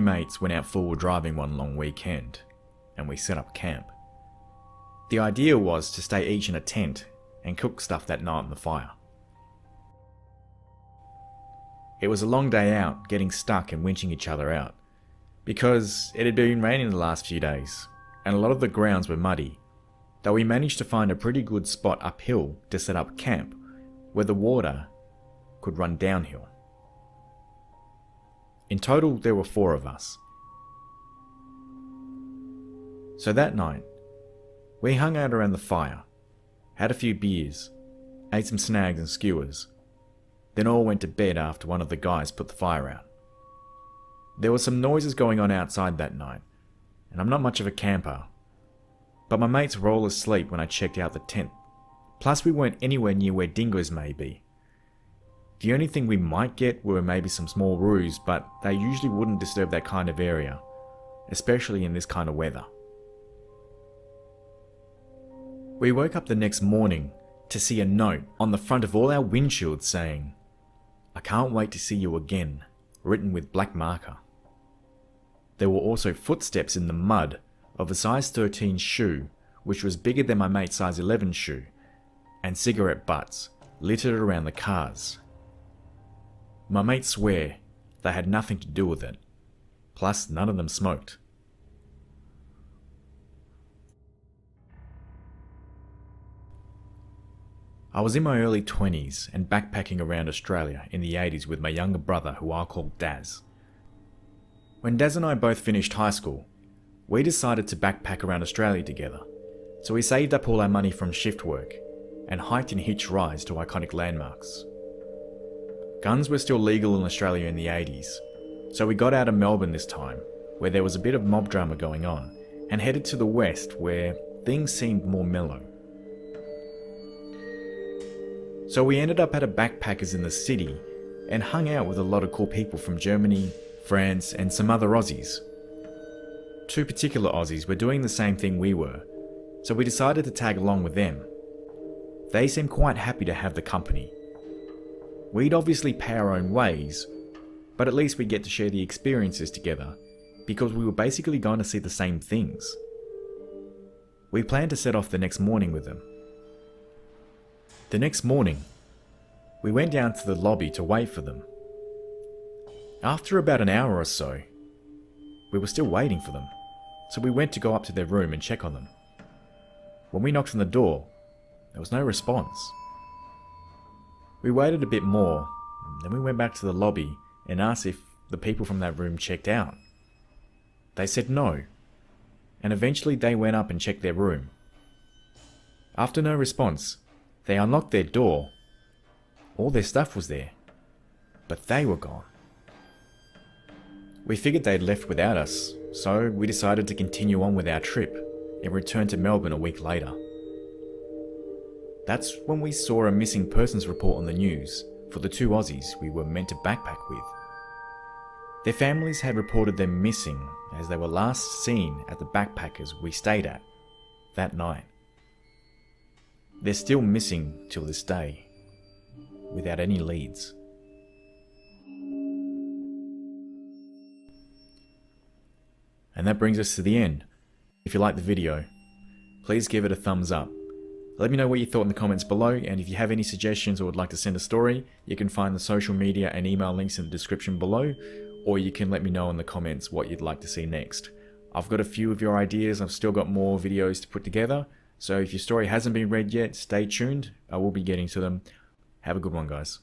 mates went out four-wheel driving one long weekend, and we set up camp. The idea was to stay each in a tent and cook stuff that night on the fire. It was a long day out, getting stuck and winching each other out, because it had been raining the last few days, and a lot of the grounds were muddy, though we managed to find a pretty good spot uphill to set up camp, where the water could run downhill. In total, there were 4 of us. So that night, we hung out around the fire, had a few beers, ate some snags and skewers, then all went to bed after one of the guys put the fire out. There were some noises going on outside that night, and I'm not much of a camper, but my mates were all asleep when I checked out the tent, plus we weren't anywhere near where dingoes may be. The only thing we might get were maybe some small roos, but they usually wouldn't disturb that kind of area, especially in this kind of weather. We woke up the next morning to see a note on the front of all our windshields saying, "I can't wait to see you again," written with black marker. There were also footsteps in the mud of a size 13 shoe, which was bigger than my mate's size 11 shoe, and cigarette butts littered around the cars. My mates swear they had nothing to do with it, plus none of them smoked. I was in my early 20s and backpacking around Australia in the 80s with my younger brother, who I'll call Daz. When Daz and I both finished high school, we decided to backpack around Australia together, so we saved up all our money from shift work and hiked in hitch rides to iconic landmarks. Guns were still legal in Australia in the 80s, so we got out of Melbourne this time, where there was a bit of mob drama going on, and headed to the west where things seemed more mellow. So we ended up at a backpackers in the city and hung out with a lot of cool people from Germany, France, and some other Aussies. 2 particular Aussies were doing the same thing we were, so we decided to tag along with them. They seemed quite happy to have the company. We'd obviously pay our own ways, but at least we'd get to share the experiences together, because we were basically going to see the same things. We planned to set off the next morning with them. The next morning, we went down to the lobby to wait for them. After about an hour or so, we were still waiting for them, so we went to go up to their room and check on them. When we knocked on the door, there was no response. We waited a bit more, then we went back to the lobby and asked if the people from that room checked out. They said no, and eventually they went up and checked their room. After no response, they unlocked their door. All their stuff was there, but they were gone. We figured they'd left without us, so we decided to continue on with our trip and return to Melbourne a week later. That's when we saw a missing persons report on the news for the 2 Aussies we were meant to backpack with. Their families had reported them missing as they were last seen at the backpackers we stayed at that night. They're still missing till this day, without any leads. And that brings us to the end. If you liked the video, please give it a thumbs up. Let me know what you thought in the comments below, and if you have any suggestions or would like to send a story, you can find the social media and email links in the description below, or you can let me know in the comments what you'd like to see next. I've got a few of your ideas, I've still got more videos to put together, so if your story hasn't been read yet, stay tuned, I will be getting to them. Have a good one, guys.